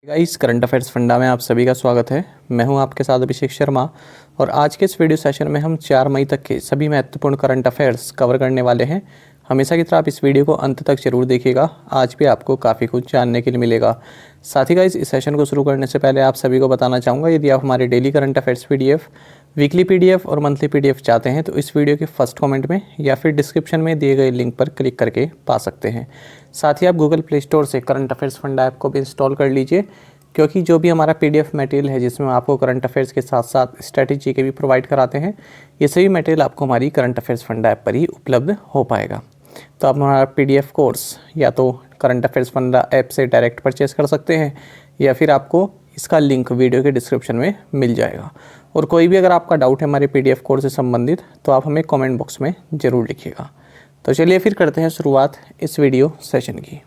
Guys, current affairs funda में आप सभी का स्वागत है। मैं हूं आपके साथ अभिषेक शर्मा और आज के इस वीडियो सेशन में हम 4 मई तक के सभी महत्वपूर्ण करंट अफेयर्स कवर करने वाले हैं। हमेशा की तरह आप इस वीडियो को अंत तक जरूर देखिएगा। आज भी आपको काफ़ी कुछ जानने के लिए मिलेगा। साथ ही गाइस, इस सेशन को शुरू करने से पहले आप सभी को बताना चाहूँगा, यदि आप हमारे daily current affairs PDF, weekly PDF और मंथली PDF चाहते हैं तो इस वीडियो के फर्स्ट कमेंट में या फिर डिस्क्रिप्शन में दिए गए लिंक पर क्लिक करके पा सकते हैं। साथ ही आप गूगल प्ले स्टोर से करंट अफेयर्स फंडा ऐप को भी इंस्टॉल कर लीजिए, क्योंकि जो भी हमारा PDF मटेरियल है जिसमें आपको करंट अफेयर्स के साथ साथ स्ट्रैटेजी के भी प्रोवाइड कराते हैं, ये सभी मटेरियल आपको हमारी करंट अफेयर्स फंडा ऐप पर ही उपलब्ध हो पाएगा। तो आप हमारा PDF कोर्स या तो करंट अफेयर्स फंडा ऐप से डायरेक्ट परचेस कर सकते हैं या फिर आपको इसका लिंक वीडियो के डिस्क्रिप्शन में मिल जाएगा। और कोई भी अगर आपका डाउट है हमारे PDF कोर्स से संबंधित तो आप हमें कमेंट बॉक्स में ज़रूर लिखिएगा। तो चलिए फिर करते हैं शुरुआत इस वीडियो सेशन की।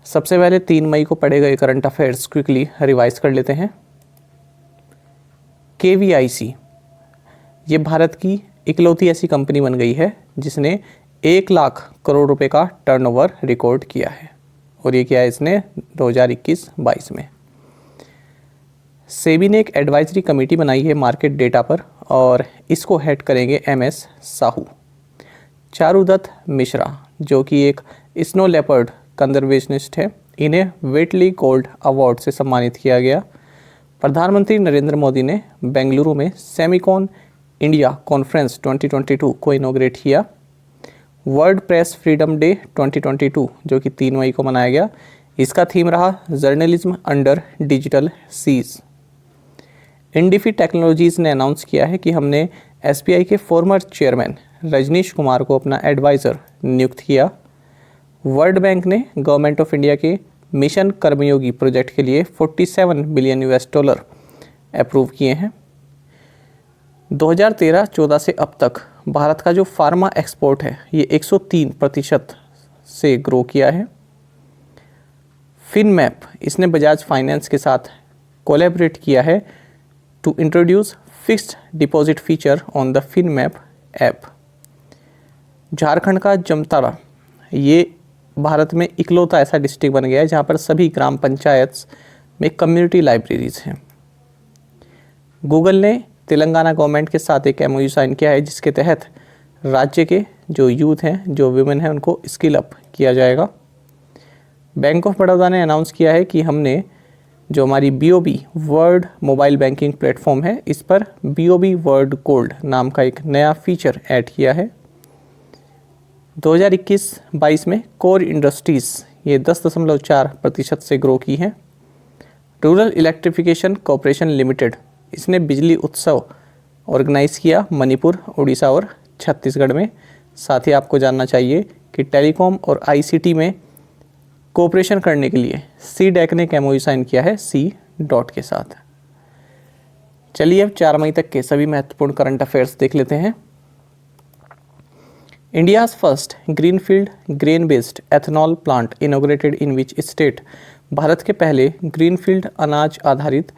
सबसे पहले 3 मई को पढ़े गए करंट अफेयर्स क्विकली रिवाइज कर लेते हैं। KVIC ये भारत की इकलौती ऐसी कंपनी बन गई है जिसने 1 लाख करोड़ रुपए का टर्नओवर रिकॉर्ड किया है, और ये किया है इसने 2021-22 में। सेबी ने एक एडवाइजरी कमेटी बनाई है मार्केट डेटा पर और इसको हेड करेंगे MS साहू। चारुदत्त मिश्रा जो कि एक स्नो लेपर्ड कंजर्वेशनिस्ट है, इन्हें वेटली गोल्ड अवार्ड से सम्मानित किया गया। प्रधानमंत्री नरेंद्र मोदी ने बेंगलुरु में सेमिकॉन इंडिया कॉन्फ्रेंस 2022 को इनॉग्रेट किया। वर्ल्ड प्रेस फ्रीडम डे 2022 जो कि 3 मई को मनाया गया, इसका थीम रहा journalism under digital siege. Indifi Technologies ने अनाउंस किया है कि हमने SBI के फॉर्मर चेयरमैन रजनीश कुमार को अपना एडवाइज़र नियुक्त किया। वर्ल्ड बैंक ने गवर्नमेंट ऑफ इंडिया के मिशन कर्मयोगी प्रोजेक्ट के लिए $47 बिलियन अप्रूव किए हैं। 2013-14 से अब तक भारत का जो फार्मा एक्सपोर्ट है ये 103% से ग्रो किया है। फिनमैप इसने बजाज फाइनेंस के साथ कोलैबोरेट किया है to introduce fixed deposit feature on the FinMapp app. Jharkhand का जामताड़ा ये भारत में इकलौता ऐसा डिस्ट्रिक्ट बन गया है जहाँ पर सभी ग्राम पंचायत में कम्युनिटी लाइब्रेरीज हैं। गूगल ने तेलंगाना गवर्नमेंट के साथ एक MOU साइन किया है जिसके तहत राज्य के जो यूथ हैं, जो वुमेन हैं, उनको स्किल अप किया जाएगा। बैंक ऑफ बड़ौदा ने अनाउंस किया है कि हमने जो हमारी BOB world mobile banking platform है इस पर BOB वर्ल्ड गोल्ड नाम का एक नया फीचर ऐड किया है। 2021-22 में कोर इंडस्ट्रीज़ ये 10.4% से ग्रो की हैं। रूरल इलेक्ट्रिफिकेशन कॉरपोरेशन लिमिटेड इसने बिजली उत्सव ऑर्गेनाइज़ किया मणिपुर, उड़ीसा और छत्तीसगढ़ में। साथ ही आपको जानना चाहिए कि टेलीकॉम और ICT में कोऑपरेशन करने के लिए CDAC ने एक MOU साइन किया है C.DOT के साथ। चलिए अब 4 मई तक के सभी महत्वपूर्ण करंट अफेयर्स देख लेते हैं। India's first greenfield grain based ethanol plant inaugurated in which state. Bharat के पहले ग्रीनफील्ड अनाज आधारित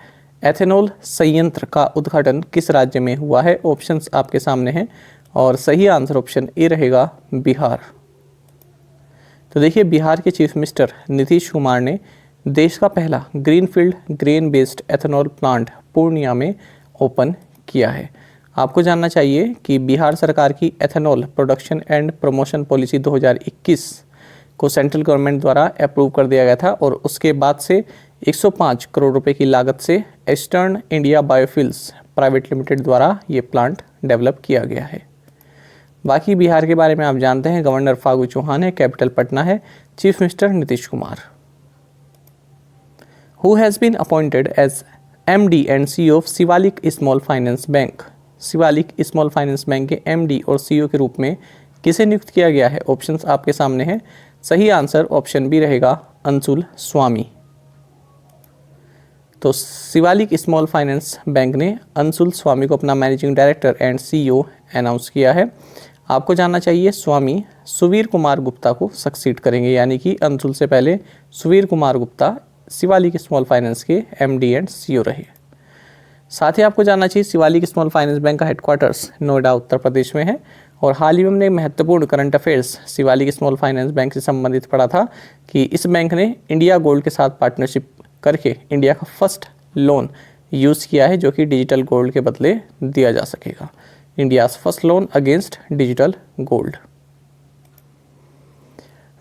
एथेनॉल संयंत्र का उद्घाटन किस राज्य में हुआ है? ऑप्शंस आपके सामने हैं और सही आंसर ऑप्शन ए रहेगा बिहार। तो देखिए, बिहार के चीफ मिनिस्टर नीतीश कुमार ने देश का पहला greenfield grain based ethanol plant Purnia में ओपन किया है। आपको जानना चाहिए कि बिहार सरकार की ethanol production and promotion policy 2021 को सेंट्रल गवर्नमेंट द्वारा अप्रूव कर दिया गया था और उसके बाद से 105 करोड़ रुपए की लागत से ईस्टर्न इंडिया बायोफिल्स प्राइवेट लिमिटेड द्वारा ये प्लांट डेवलप किया गया है। बाकी बिहार के बारे में आप जानते हैं, गवर्नर फागू चौहान है, कैपिटल पटना है, chief minister Nitish Kumar. Who has been appointed as MD and CEO of Shivalik small finance bank. Shivalik small finance bank के MD और CEO के रूप में किसे नियुक्त किया गया है? ऑप्शंस आपके सामने हैं। सही आंसर ऑप्शन बी रहेगा अंशुल स्वामी। तो शिवालिक स्मॉल फाइनेंस बैंक ने अंशुल स्वामी को अपना managing director and CEO announce किया है। आपको जानना चाहिए स्वामी सुवीर कुमार गुप्ता को सक्सीड करेंगे, यानी कि अंशुल से पहले सुवीर कुमार गुप्ता शिवालिक स्मॉल फाइनेंस के MD एंड CEO रहे। साथ ही आपको जानना चाहिए शिवालिक स्मॉल फाइनेंस बैंक का हेडक्वार्टर्स नोएडा उत्तर प्रदेश में है और हाल ही में हमने महत्वपूर्ण current affairs Shivalik small finance bank से संबंधित पढ़ा था कि इस बैंक ने इंडिया गोल्ड के साथ पार्टनरशिप करके इंडिया का फर्स्ट लोन यूज़ किया है जो कि डिजिटल गोल्ड के बदले दिया जा सकेगा। India's first loan against digital gold.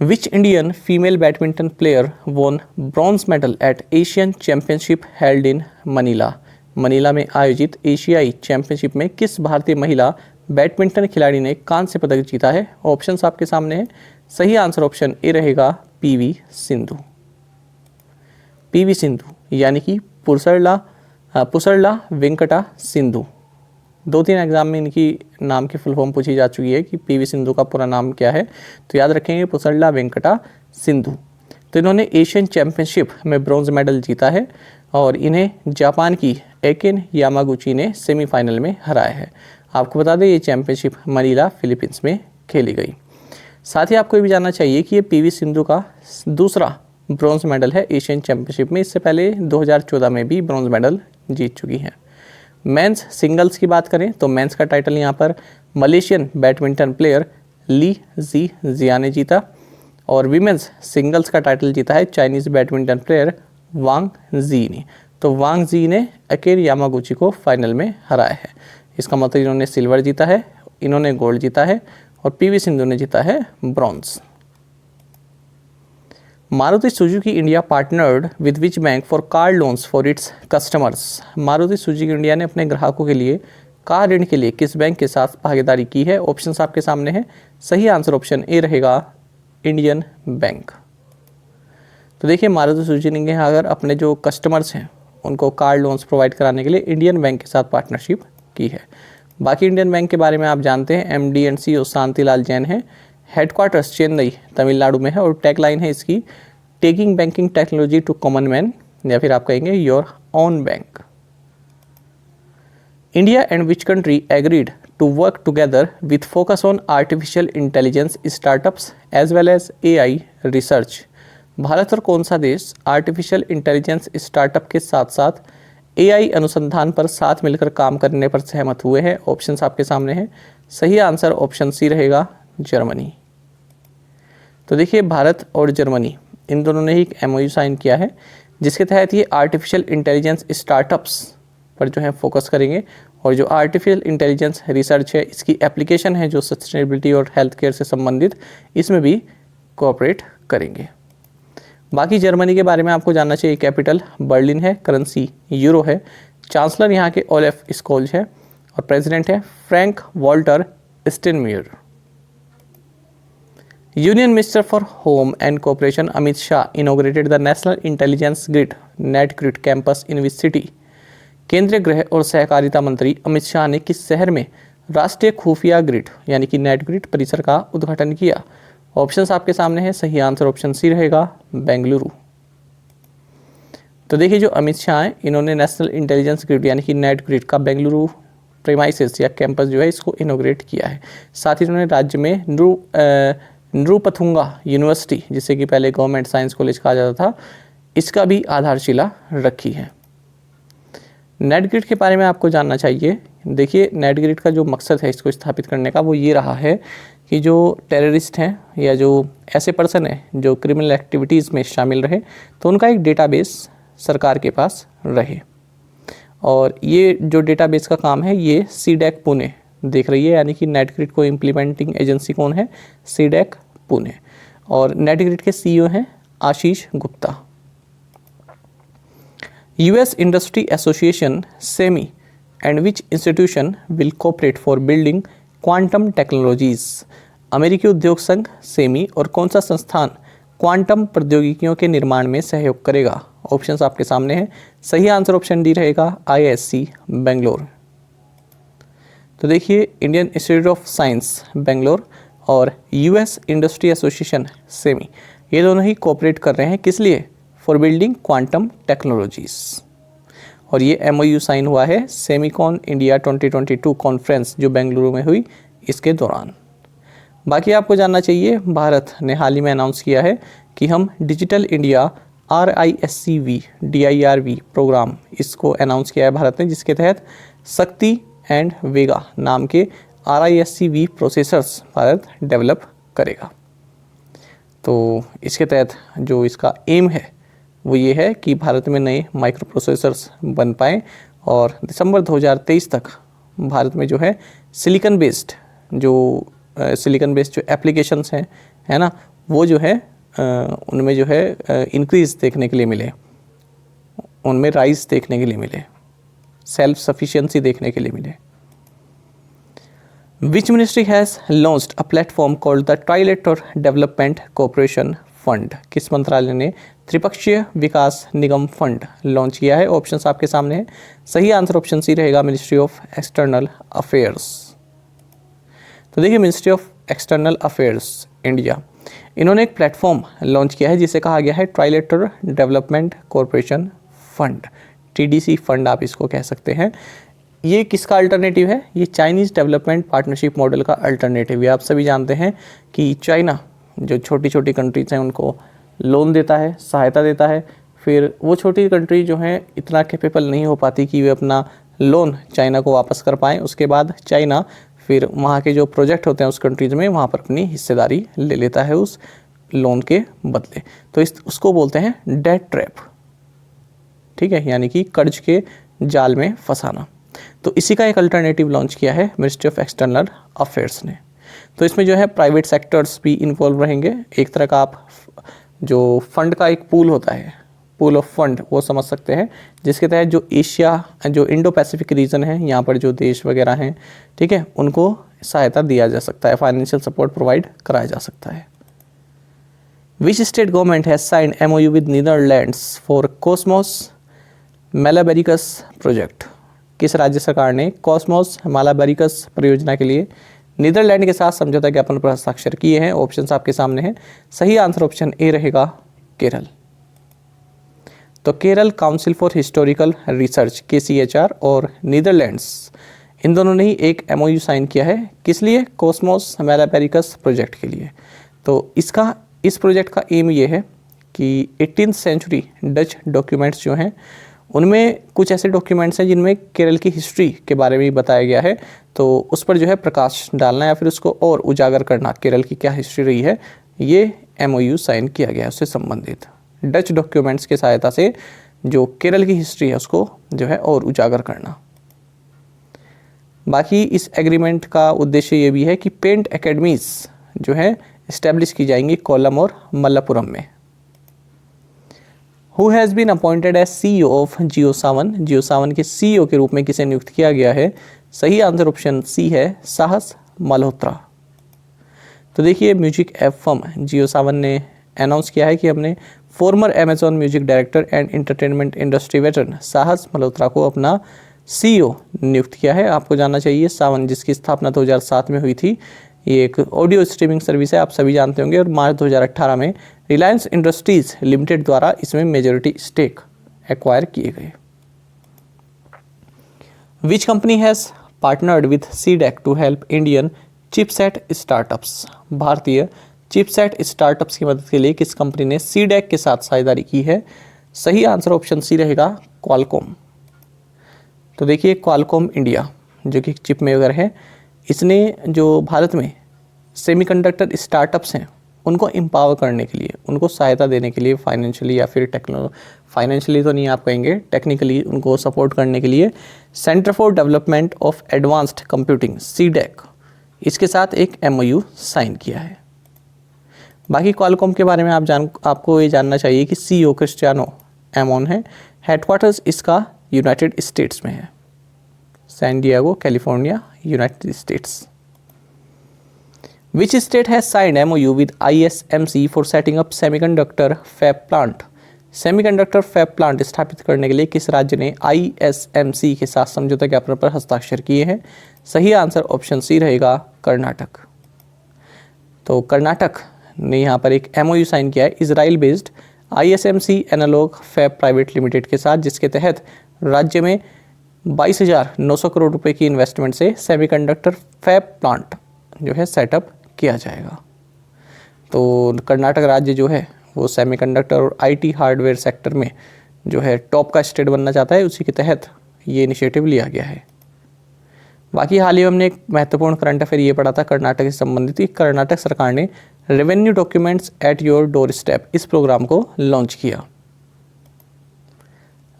Which Indian female badminton player won bronze medal at Asian Championship held in Manila? Manila में आयोजित एशियाई चैंपियनशिप में किस भारतीय महिला बैडमिंटन खिलाड़ी ने कांस्य पदक जीता है? ऑप्शंस आपके सामने हैं। सही आंसर ऑप्शन ए रहेगा पीवी सिंधु। पीवी सिंधु यानी कि पुसरला वेंकटा सिंधु। 2-3 एग्जाम में इनकी नाम की फुल फॉर्म पूछी जा चुकी है कि पीवी सिंधु का पूरा नाम क्या है, तो याद रखेंगे पुसरला वेंकटा सिंधु। तो इन्होंने एशियन चैंपियनशिप में ब्रॉन्ज मेडल जीता है और इन्हें जापान की एकेन यामागुची ने सेमीफाइनल में हराया है। आपको बता दें ये चैंपियनशिप मनीला फिलीपींस में खेली गई। साथ ही आपको ये भी जानना चाहिए कि ये पीवी सिंधु का दूसरा ब्रॉन्ज मेडल है एशियन चैंपियनशिप में। इससे पहले 2014 में भी ब्रॉन्ज मेडल जीत चुकी हैं। मेंस सिंगल्स की बात करें तो मेंस का टाइटल यहाँ पर मलेशियन बैडमिंटन प्लेयर ली जी जिया ने जीता और विमेंस सिंगल्स का टाइटल जीता है चाइनीज़ बैडमिंटन प्लेयर वांग जी ने। तो वांग जी ने अकेन यामागुची को फाइनल में हराया है। इसका मतलब इन्होंने सिल्वर जीता है, इन्होंने गोल्ड जीता है और पीवी सिंधु ने जीता है bronze. Maruti Suzuki India partnered with which bank for car loans for its customers? Maruti Suzuki India ने अपने ग्राहकों के लिए कार ऋण के लिए किस बैंक के साथ भागीदारी की है? ऑप्शंस आपके सामने हैं। सही आंसर ऑप्शन ए रहेगा इंडियन बैंक। तो देखिए मारुति सुजुकी ने अगर अपने जो कस्टमर्स हैं उनको कार लोन्स प्रोवाइड कराने के लिए इंडियन बैंक के साथ पार्टनरशिप की है। बाकी इंडियन बैंक के बारे में आप जानते हैं, MD and CEO Shantilal Jain है, हेडक्वार्टर्स चेन्नई तमिलनाडु में है और टैगलाइन है इसकी taking banking technology to common man, या फिर आप कहेंगे your own bank. India and which country agreed to work together with focus on artificial intelligence startups as well as AI research? Bharat और कौन सा देश आर्टिफिशियल इंटेलिजेंस स्टार्टअप के साथ साथ AI अनुसंधान पर साथ मिलकर काम करने पर सहमत हुए हैं? ऑप्शंस आपके सामने हैं। सही आंसर ऑप्शन सी रहेगा जर्मनी। तो देखिए भारत और जर्मनी इन दोनों ने ही एक MOU साइन किया है जिसके तहत ये आर्टिफिशियल इंटेलिजेंस स्टार्टअप्स पर जो है फोकस करेंगे और जो आर्टिफिशियल इंटेलिजेंस रिसर्च है इसकी एप्लीकेशन है जो सस्टेनेबिलिटी और हेल्थ केयर से संबंधित, इसमें भी कोऑपरेट करेंगे। बाकी जर्मनी के बारे में आपको जानना चाहिए, कैपिटल बर्लिन है, करेंसी यूरो है, चांसलर यहाँ के ओलेफ स्कोल्ज है और प्रेसिडेंट है Frank Walter Steinmeier. Union minister for home and cooperation Amit Shah inaugurated the national intelligence grid net grid campus in which city? केंद्रीय गृह और सहकारिता मंत्री अमित शाह ने किस शहर में राष्ट्रीय खुफिया ग्रिड यानी कि नेट ग्रिड परिसर का उद्घाटन किया? ऑप्शंस आपके सामने हैं। सही आंसर ऑप्शन सी रहेगा बेंगलुरु। तो देखिए जो अमित शाह हैं इन्होंने नेशनल इंटेलिजेंस ग्रिड यानी कि नेट ग्रिड का बेंगलुरु प्रीमाइसेस या कैंपस जो है इसको इनोग्रेट किया है। साथ ही उन्होंने राज्य में नृपथुंगा यूनिवर्सिटी, जिसे कि पहले गवर्नमेंट साइंस कॉलेज कहा जाता था, इसका भी आधारशिला रखी है। नेट ग्रिड के बारे में आपको जानना चाहिए। देखिए नेट ग्रिड का जो मकसद है इसको स्थापित करने का वो ये रहा है कि जो टेररिस्ट हैं या जो ऐसे पर्सन हैं जो क्रिमिनल एक्टिविटीज़ में शामिल रहे तो उनका एक डेटाबेस सरकार के पास रहे। और ये जो डेटाबेस का काम है ये सीडैक पुणे देख रही है, यानी कि नेट ग्रिड को इम्प्लीमेंटिंग एजेंसी कौन है? सीडैक पुणे। और नेट ग्रिड के CEO हैं Ashish Gupta. US industry association SEMI and which institution will cooperate for building quantum technologies? अमेरिकी उद्योग संघ सेमी और कौन सा संस्थान क्वांटम प्रौद्योगिकियों के निर्माण में सहयोग करेगा? ऑप्शंस आपके सामने हैं। सही आंसर ऑप्शन डी रहेगा IISc बेंगलोर। तो देखिए Indian institute of science Bangalore और US इंडस्ट्री एसोसिएशन सेमी ये दोनों ही कोऑपरेट कर रहे हैं किस लिए? For building quantum technologies. और ये MOU साइन हुआ है सेमीकॉन इंडिया 2022 कॉन्फ्रेंस जो बेंगलुरु में हुई इसके दौरान। बाकी आपको जानना चाहिए भारत ने हाल ही में अनाउंस किया है कि हम digital India RISCV DIRV program इसको अनाउंस किया है भारत ने, जिसके तहत शक्ति एंड वेगा नाम के RISC-V प्रोसेसर्स भारत डेवलप करेगा। तो इसके तहत जो इसका एम है वो ये है कि भारत में नए माइक्रो प्रोसेसर्स बन पाएँ और दिसंबर 2023 तक भारत में जो है सिलिकॉन बेस्ड जो एप्लीकेशंस हैं, है ना, वो जो है उनमें जो है इंक्रीज़ देखने के लिए मिले, उनमें राइज देखने के लिए मिले, सेल्फ सफिशिएंसी देखने के लिए मिले। Which ministry has launched a platform called the Trilateral Development Cooperation Fund? किस मंत्रालय ने त्रिपक्षीय विकास निगम फंड लॉन्च किया है? ऑप्शंस आपके सामने हैं। सही आंसर ऑप्शन सी रहेगा, मिनिस्ट्री ऑफ एक्सटर्नल अफेयर्स। तो देखिए, ministry of external affairs India, इन्होंने एक प्लेटफॉर्म लॉन्च किया है जिसे कहा गया है trilateral development corporation fund, TDC fund आप इसको कह सकते हैं। ये किसका अल्टरनेटिव है? ये चाइनीज़ डेवलपमेंट पार्टनरशिप मॉडल का अल्टरनेटिव है। आप सभी जानते हैं कि चाइना जो छोटी छोटी कंट्रीज़ हैं उनको लोन देता है, सहायता देता है, फिर वो छोटी कंट्री जो हैं इतना कैपेबल नहीं हो पाती कि वे अपना लोन चाइना को वापस कर पाएँ। उसके बाद चाइना फिर वहाँ के जो प्रोजेक्ट होते हैं उस कंट्रीज़ में वहाँ पर अपनी हिस्सेदारी ले लेता है उस लोन के बदले। तो उसको बोलते हैं डेट ट्रैप, ठीक है, यानी कि कर्ज के जाल में फंसाना। तो इसी का एक अल्टरनेटिव लॉन्च किया है मिनिस्ट्री ऑफ एक्सटर्नल अफेयर्स ने। तो इसमें जो है प्राइवेट सेक्टर्स भी इन्वॉल्व रहेंगे। एक तरह का आप जो फंड का एक पूल होता है, पूल ऑफ फंड, वो समझ सकते हैं, जिसके तहत जो एशिया, जो इंडो पैसिफिक रीजन है, यहाँ पर जो देश वगैरह हैं, ठीक है, उनको सहायता दिया जा सकता है, फाइनेंशियल सपोर्ट प्रोवाइड कराया जा सकता है। Which state government has signed MOU with Netherlands for cosmos malabaricus project? किस राज्य सरकार ने कॉस्मोस मैलाबेरिकस परियोजना के लिए नीदरलैंड के साथ समझौता ज्ञापन पर हस्ताक्षर किए हैं? ऑप्शंस आपके सामने हैं। सही आंसर ऑप्शन ए रहेगा, केरल। तो Kerala council for historical research KCHR और नीदरलैंड्स, इन दोनों ने ही एक MOU साइन किया है। किस लिए? कॉस्मोस मैलाबेरिकस प्रोजेक्ट के लिए। तो इस प्रोजेक्ट का एम ये है कि 18th सेंचुरी डच डॉक्यूमेंट्स जो हैं उनमें कुछ ऐसे डॉक्यूमेंट्स हैं जिनमें केरल की हिस्ट्री के बारे में बताया गया है, तो उस पर जो है प्रकाश डालना या फिर उसको और उजागर करना, केरल की क्या हिस्ट्री रही है, ये MOU साइन किया गया है उससे संबंधित। डच डॉक्यूमेंट्स की सहायता से जो केरल की हिस्ट्री है उसको जो है और उजागर करना। बाकी इस एग्रीमेंट का उद्देश्य ये भी है कि पेंट एकेडमीज जो है इस्टेब्लिश की जाएंगी कोल्लम और मल्लापुरम में। Who has been appointed as CEO of JioSaavn? JioSaavn के CEO के रूप में किसे नियुक्त किया गया है? सही आंसर ऑप्शन सी है, साहस मल्होत्रा। तो देखिए, म्यूजिक ऐप फर्म JioSaavn ने अनाउंस किया है कि हमने farmer Amazon music director and entertainment industry veteran साहस मल्होत्रा को अपना CEO नियुक्त किया है। आपको जानना चाहिए, सावन जिसकी स्थापना 2007 में हुई थी, ये एक ऑडियो स्ट्रीमिंग सर्विस है, आप सभी जानते होंगे, और मार्च 2018 में रिलायंस इंडस्ट्रीज लिमिटेड द्वारा इसमें मेजॉरिटी स्टेक एक्वायर किए गए। Which company has partnered with CDAC to help Indian chipset startups? भारतीय चिपसेट स्टार्टअप्स की मदद के लिए किस कंपनी ने सीडेक के साथ साझेदारी की है? सही आंसर ऑप्शन सी रहेगा, क्वालकॉम। तो देखिए, क्वालकॉम इंडिया जो कि चिप मेकर है, इसने जो भारत में सेमीकंडक्टर स्टार्टअप्स हैं उनको एम्पावर करने के लिए, उनको सहायता देने के लिए, फाइनेंशियली या फिर फाइनेंशियली तो नहीं आप कहेंगे, टेक्निकली उनको सपोर्ट करने के लिए centre for development of advanced computing CDAC, इसके साथ एक MOU साइन किया है। बाकी क्वालकॉम के बारे में आपको ये जानना चाहिए कि CEO क्रिस्टियानो एमोन है, हेडक्वार्टर्स इसका यूनाइटेड स्टेट्स में है, San Diego California, United States. Which state has signed MOU with ISMC for setting up semiconductor fab plant? Semiconductor fab plant स्थापित करने के लिए किस राज्य ने ISMC के साथ समझौता ज्ञापन पर हस्ताक्षर किए हैं? सही आंसर ऑप्शन सी रहेगा, कर्नाटक। तो कर्नाटक ने यहाँ पर एक MOU साइन किया है Israel based ISMC analog fab private limited के साथ, जिसके तहत राज्य में 22,900 करोड़ रुपए की इन्वेस्टमेंट से सेमीकंडक्टर फैब प्लांट जो है सेटअप किया जाएगा। तो कर्नाटक राज्य जो है वो सेमीकंडक्टर और IT हार्डवेयर सेक्टर में जो है टॉप का स्टेट बनना चाहता है, उसी के तहत ये इनिशिएटिव लिया गया है। बाकी हाल ही में हमने एक महत्वपूर्ण करंट अफेयर ये पढ़ा था कर्नाटक से संबंधित कि कर्नाटक सरकार ने revenue documents at your door step इस प्रोग्राम को लॉन्च किया।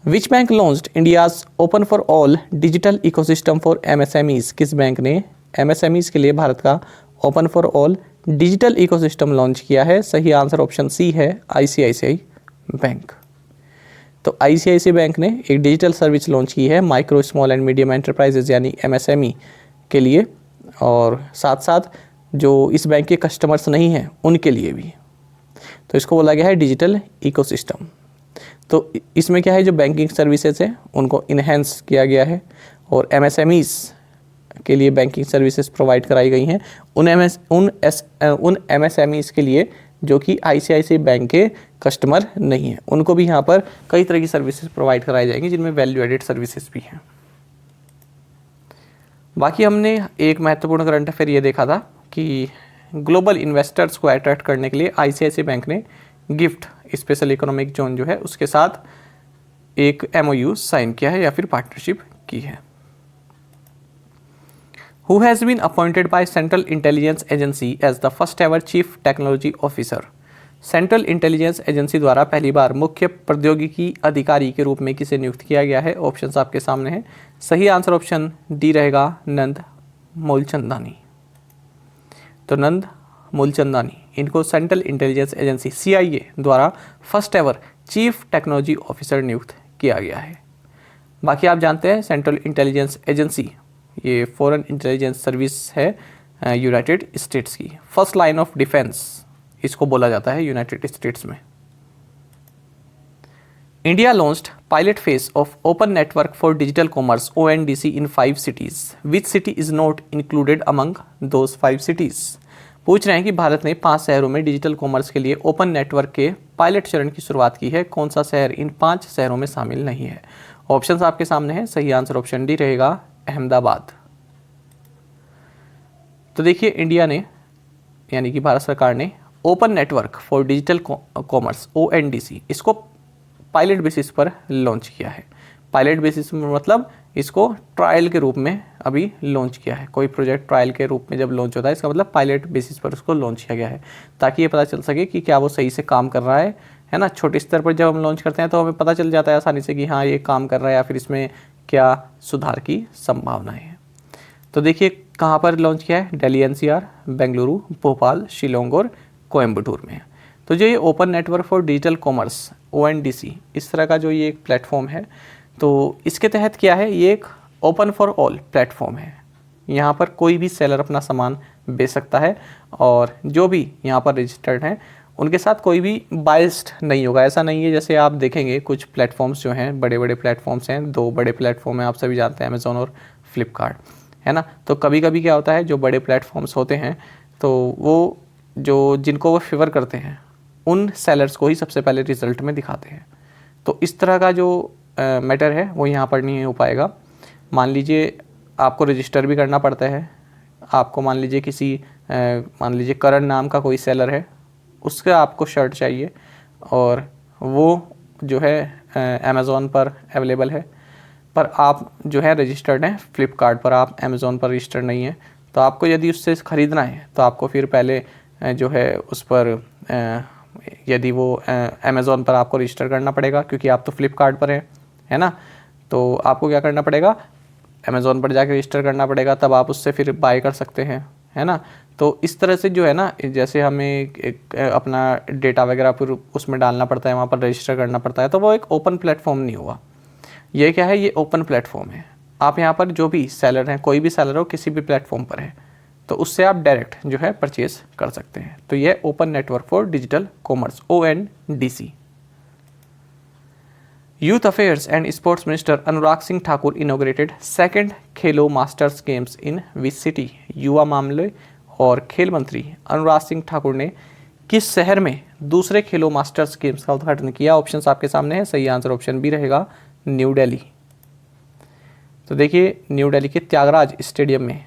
Which bank launched India's open for all digital ecosystem for MSMEs, किस बैंक ने एमएसएमईज के लिए भारत का open for all digital ecosystem launch किया है? सही आंसर ऑप्शन सी है, आईसीआईसीआई बैंक। तो आईसीआईसीआई बैंक ने एक डिजिटल सर्विस लॉन्च की है micro small and medium enterprises यानी एमएसएमई के लिए, और साथ साथ जो इस बैंक के कस्टमर्स नहीं हैं उनके लिए भी। तो इसको बोला गया है डिजिटल इकोसिस्टम। तो इसमें क्या है, जो बैंकिंग सर्विसेज है उनको इन्हेंस किया गया है और एमएसएमईज के लिए बैंकिंग सर्विसेज प्रोवाइड कराई गई हैं उन एमएसएमईज के लिए जो कि आईसीआईसीआई बैंक के कस्टमर नहीं हैं, उनको भी यहाँ पर कई तरह की सर्विसेज प्रोवाइड कराई जाएंगी जिनमें वैल्यू एडेड सर्विसेज भी हैं। बाकी हमने एक महत्वपूर्ण करंट अफेयर ये देखा था कि ग्लोबल इन्वेस्टर्स को अट्रैक्ट करने के लिए आईसीआईसीआई बैंक ने गिफ्ट स्पेशल इकोनॉमिक जोन जो है उसके साथ एक एमओयू साइन किया है या फिर पार्टनरशिप की है। Who has been appointed by Central Intelligence Agency as the first ever Chief Technology Officer? Central intelligence agency द्वारा पहली बार मुख्य प्रौद्योगिकी अधिकारी के रूप में किसे नियुक्त किया गया है? ऑप्शंस आपके सामने हैं। सही आंसर ऑप्शन डी रहेगा, नंद मूलचंदानी। तो नंद मूलचंदानी इनको सेंट्रल इंटेलिजेंस एजेंसी सीआईए द्वारा first ever chief technology officer नियुक्त किया गया है। बाकी आप जानते हैं सेंट्रल इंटेलिजेंस एजेंसी ये फॉरेन इंटेलिजेंस सर्विस है यूनाइटेड स्टेट्स की, फर्स्ट लाइन ऑफ डिफेंस इसको बोला जाता है यूनाइटेड स्टेट्स में। India launched pilot phase of open network for digital commerce ONDC in 5 cities. Which city is not included among those 5 cities? पूछ रहे हैं कि भारत ने 5 शहरों में डिजिटल कॉमर्स के लिए ओपन नेटवर्क के पायलट चरण की शुरुआत की है, कौन सा शहर इन 5 शहरों में शामिल नहीं है? ऑप्शंस आपके सामने हैं। सही आंसर ऑप्शन डी रहेगा, अहमदाबाद। तो देखिए इंडिया ने यानी कि भारत सरकार ने open network for digital commerce ONDC इसको पायलट बेसिस पर लॉन्च किया है। पायलट बेसिस में मतलब इसको ट्रायल के रूप में अभी लॉन्च किया है। कोई प्रोजेक्ट ट्रायल के रूप में जब लॉन्च होता है इसका मतलब पायलट बेसिस पर उसको लॉन्च किया गया है ताकि ये पता चल सके कि क्या वो सही से काम कर रहा है ना। छोटे स्तर पर जब हम लॉन्च करते हैं तो हमें पता चल जाता है आसानी से कि हाँ ये काम कर रहा है या फिर इसमें क्या सुधार की संभावनाएं हैं। तो देखिए कहाँ पर लॉन्च किया है, दिल्ली NCR, बेंगलुरु, भोपाल, शिलोंग और कोयम्बटूर में। तो जो ये open network for digital commerce ONDC इस तरह का जो ये एक प्लेटफॉर्म है, तो इसके तहत क्या है, ये एक ओपन फॉर ऑल प्लेटफॉर्म है। यहाँ पर कोई भी सेलर अपना सामान बेच सकता है और जो भी यहाँ पर रजिस्टर्ड हैं उनके साथ कोई भी बायस्ड नहीं होगा। ऐसा नहीं है जैसे आप देखेंगे कुछ प्लेटफॉर्म्स जो हैं बड़े बड़े प्लेटफॉर्म्स हैं, 2 बड़े प्लेटफॉर्म हैं, आप सभी जानते हैं अमेज़ॉन और फ्लिपकार्ट, है ना। तो कभी कभी क्या होता है जो बड़े प्लेटफॉर्म्स होते हैं तो वो जो जिनको वो फेवर करते हैं उन सेलर्स को ही सबसे पहले रिजल्ट में दिखाते हैं। तो इस तरह का जो मैटर है वो यहाँ पर नहीं हो पाएगा। मान लीजिए आपको रजिस्टर भी करना पड़ता है, आपको मान लीजिए करण नाम का कोई सेलर है, उसका आपको शर्ट चाहिए और वो जो है अमेज़ॉन पर अवेलेबल है, पर आप जो है रजिस्टर्ड हैं फ्लिपकार्ट पर, आप अमेज़ॉन पर रजिस्टर्ड नहीं है। तो आपको यदि उससे ख़रीदना है तो आपको फिर पहले जो है उस पर यदि वो अमेज़ॉन पर आपको रजिस्टर करना पड़ेगा क्योंकि आप तो फ्लिपकार्ट पर हैं, है ना। तो आपको क्या करना पड़ेगा, अमेज़ॉन पर जाकर रजिस्टर करना पड़ेगा, तब आप उससे फिर बाय कर सकते हैं, है ना। तो इस तरह से जो है ना, जैसे हमें एक अपना डेटा वगैरह फिर उसमें डालना पड़ता है, वहाँ पर रजिस्टर करना पड़ता है, तो वो एक ओपन प्लेटफॉर्म नहीं हुआ। ये क्या है, ये ओपन प्लेटफॉर्म है। आप यहाँ पर जो भी सेलर हैं, कोई भी सेलर हो किसी भी प्लेटफॉर्म पर है तो उससे आप डायरेक्ट जो है परचेज कर सकते हैं। तो ये open network for digital commerce ONDC। Youth affairs and sports minister Anurag Singh Thakur inaugurated second Khelo masters games in which city? युवा मामले और खेल मंत्री अनुराग सिंह ठाकुर ने किस शहर में दूसरे खेलो मास्टर्स गेम्स का उद्घाटन किया? ऑप्शंस आपके सामने है। सही आंसर ऑप्शन बी रहेगा, न्यू दिल्ली। तो देखिए न्यू दिल्ली के त्यागराज स्टेडियम में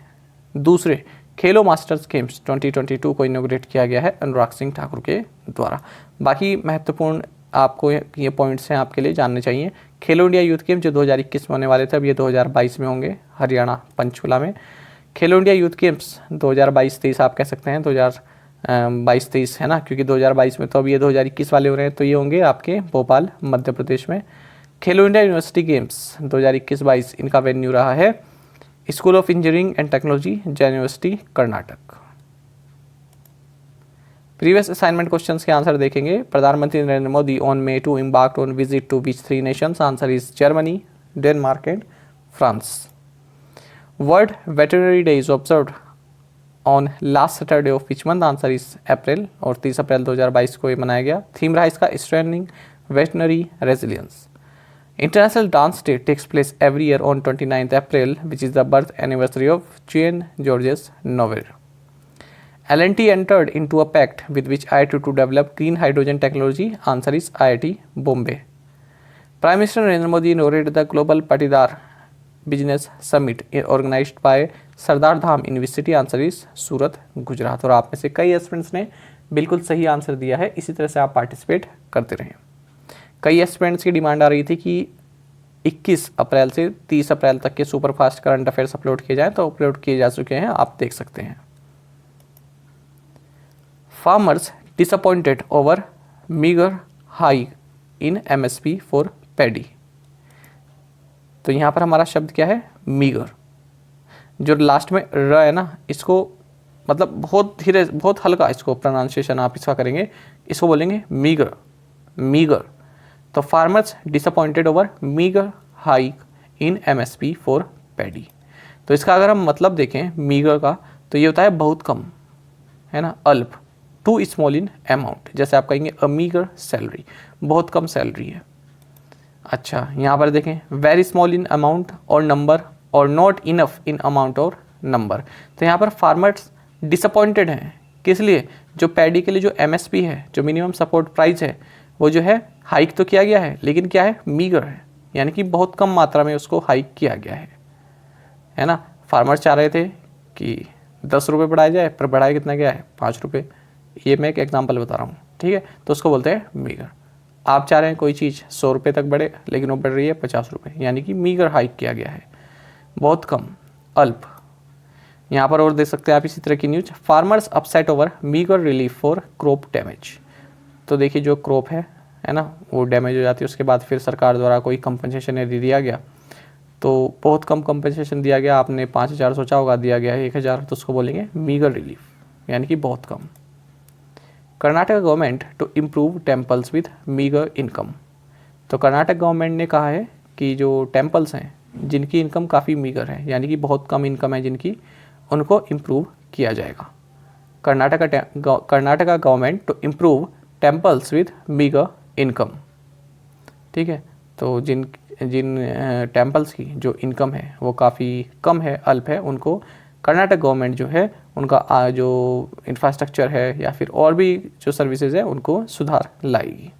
दूसरे खेलो मास्टर्स गेम्स 2022 को इनोग्रेट किया गया है अनुराग सिंह ठाकुर के द्वारा। बाकी महत्वपूर्ण आपको ये पॉइंट्स हैं आपके लिए जानने चाहिए। खेलो इंडिया यूथ गेम जो 2021 में होने वाले थे, अब ये 2022 में होंगे हरियाणा पंचकुला में। खेलो इंडिया यूथ गेम्स 2022-23 आप कह सकते हैं, 2022-23 है ना, क्योंकि 2022 में तो अब ये 2021 वाले हो रहे हैं, तो ये होंगे आपके भोपाल मध्य प्रदेश में। खेलो इंडिया यूनिवर्सिटी गेम्स 2021-22 इनका वेन्यू रहा है school of engineering and technology Jain university Karnataka. Previous assignment questions के आंसर देखेंगे। प्रधानमंत्री Narendra Modi on May 2 embarked on visit to which 3 nations? Answer is Germany, Denmark and France. World veterinary day is observed on last Saturday of which month? Answer is अप्रैल, और 30 अप्रैल 2022 को ये मनाया गया। Theme रहा इसका strengthening veterinary resilience. International dance day takes place every year on 29 April which is the birth anniversary of Jean Georges Noverre. L&T entered into a pact with which IIT to develop green hydrogen technology? Answer is IIT Bombay. Prime Minister Narendra Modi inaugurated the Global Patidar Business Summit organized by Sardar Dham in which city? Answer is सूरत, गुजरात। और आप में से कई aspirants ने बिल्कुल सही answer दिया है, इसी तरह से आप पार्टिसिपेट करते रहें। कई एस्पिरेंट्स की डिमांड आ रही थी कि 21 अप्रैल से 30 अप्रैल तक के सुपरफास्ट करंट अफेयर्स अपलोड किए जाएँ, तो अपलोड किए जा चुके हैं, आप देख सकते हैं। Farmers disappointed over meager hike in MSP for paddy। तो यहाँ पर हमारा शब्द क्या है? मीगर। जो लास्ट में र है ना, इसको मतलब बहुत धीरे, बहुत हल्का इसको प्रोनाउंसिएशन आप इसका करेंगे, इसको बोलेंगे मीगर, मीगर। तो farmers disappointed over meagre hike in MSP for paddy. तो इसका अगर हम मतलब देखें मीगर का, तो ये होता है बहुत कम, है ना, अल्प, टू स्मॉल इन अमाउंट। जैसे आप कहेंगे अ मीगर सैलरी, बहुत कम सैलरी है। अच्छा, यहाँ पर देखें वेरी स्मॉल इन अमाउंट और नंबर, और नॉट इनफ इन अमाउंट और नंबर। तो यहाँ पर फार्मर्स डिसअपॉइंटेड हैं, किस लिए? जो पैडी के लिए जो MSP है, जो मिनिमम सपोर्ट प्राइस है, वो जो है हाइक तो किया गया है, लेकिन क्या है? मीगर है, यानी कि बहुत कम मात्रा में उसको हाइक किया गया है ना। फार्मर्स चाह रहे थे कि 10 रुपये बढ़ाया जाए, पर बढ़ाया कितना गया है? 5 रुपये। ये मैं एक एग्जांपल बता रहा हूँ, ठीक है, तो उसको बोलते हैं मीगर। आप चाह रहे हैं कोई चीज़ 100 रुपये तक बढ़े, लेकिन वो बढ़ रही है 50 रुपये, यानी कि मीगर हाइक किया गया है, बहुत कम, अल्प। यहाँ पर और देख सकते हैं आप इसी तरह की news. Farmers upset over meagre relief for crop damage. तो देखिए जो क्रॉप है ना, वो डैमेज हो जाती है, उसके बाद फिर सरकार द्वारा कोई कंपनसेशन यदि दिया गया, तो बहुत कम कंपनसेशन दिया गया, आपने 5000 सोचा होगा, दिया गया है 1000, तो उसको बोलेंगे मीगर रिलीफ, यानी कि बहुत कम। Karnataka government to improve temples with meagre income. तो कर्नाटक गवर्नमेंट ने कहा है कि जो टेम्पल्स हैं जिनकी इनकम काफ़ी मीगर है, यानी कि बहुत कम इनकम है जिनकी, उनको इम्प्रूव किया जाएगा। Karnataka government to improve temples with meagre income, ठीक है। तो जिन टेम्पल्स की जो इनकम है वो काफ़ी कम है, अल्प है, उनको कर्नाटक गवर्नमेंट जो है उनका जो इंफ्रास्ट्रक्चर है या फिर और भी जो सर्विसेज है उनको सुधार लाएगी।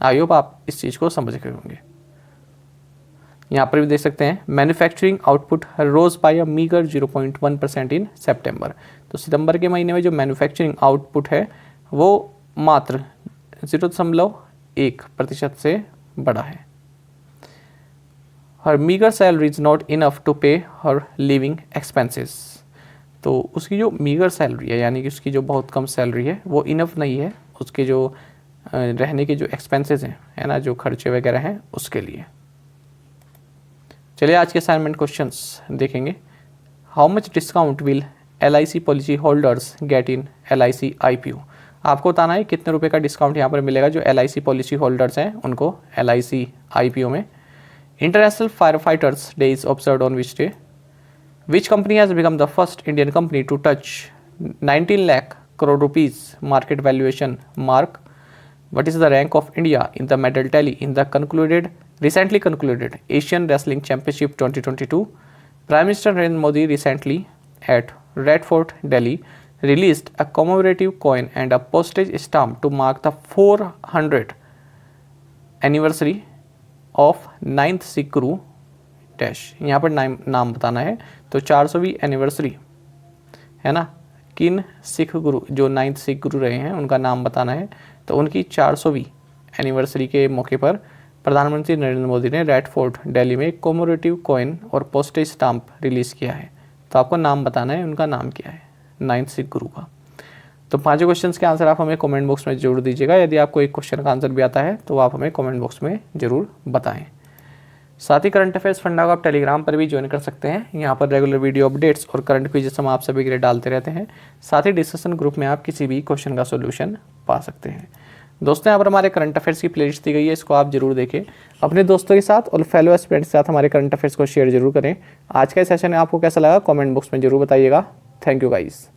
आई होप आप इस चीज़ को समझ गए होंगे। यहाँ पर भी देख सकते हैं मैन्युफैक्चरिंग आउटपुट रोज बाय अ मीगर 0.1% इन सितंबर। तो सितंबर के महीने में जो मैन्युफैक्चरिंग आउटपुट है वो मात्र 0.1% से बढ़ा है। Her meagre salary is not enough to pay her living expenses. तो उसकी जो मीगर सैलरी है, यानी कि उसकी जो बहुत कम सैलरी है, वो इनफ नहीं है उसके जो रहने के जो एक्सपेंसेस हैं, है ना, जो खर्चे वगैरह हैं उसके लिए। चलिए आज के असाइनमेंट क्वेश्चंस देखेंगे। How much discount will LIC policy holders get in LIC IPO। आपको बताना है कितने रुपए का डिस्काउंट यहाँ पर मिलेगा जो LIC पॉलिसी होल्डर्स हैं उनको LIC IPO में। International fire fighters day is observed on which day? Which company has become the first Indian company to touch 19 lakh crore rupees market valuation mark? What is the rank of India in the medal tally in the recently concluded Asian Wrestling Championship 2022? Prime Minister Narendra Modi recently at Red Fort, Delhi, released a commemorative coin and a postage stamp to mark the 400th anniversary of 9th Sikh Guru dash. यहाँ पर नाम बताना है, तो 400वीं anniversary है ना, किन सिख गुरु जो 9th सिख गुरु रहे हैं उनका नाम बताना है। तो उनकी 400वीं एनिवर्सरी के मौके पर प्रधानमंत्री नरेंद्र मोदी ने रेड फोर्ट दिल्ली में एक कोमोरेटिव कॉइन और पोस्टेज स्टाम्प रिलीज़ किया है। तो आपको नाम बताना है, उनका नाम क्या है 9th सिख गुरु का। तो 5 क्वेश्चन के आंसर आप हमें कमेंट बॉक्स में जरूर दीजिएगा। यदि आपको एक क्वेश्चन का आंसर भी आता है तो आप हमें कमेंट बॉक्स में ज़रूर बताएं। साथ ही करंट अफेयर्स फंडा को आप टेलीग्राम पर भी ज्वाइन कर सकते हैं। यहाँ पर रेगुलर वीडियो अपडेट्स और करंट क्विज़ेस हम आप सभी के लिए डालते रहते हैं। साथ ही डिस्कशन ग्रुप में आप किसी भी क्वेश्चन का सोल्यूशन पा सकते हैं। दोस्तों, यहाँ पर हमारे करंट अफेयर्स की प्लेलिस्ट दी गई है, इसको आप जरूर देखें। अपने दोस्तों के साथ और फेलो एस्पिरेंट्स के साथ हमारे करंट अफेयर्स को शेयर जरूर करें। आज का सेशन आपको कैसा लगा कमेंट बॉक्स में जरूर बताइएगा। Thank you guys.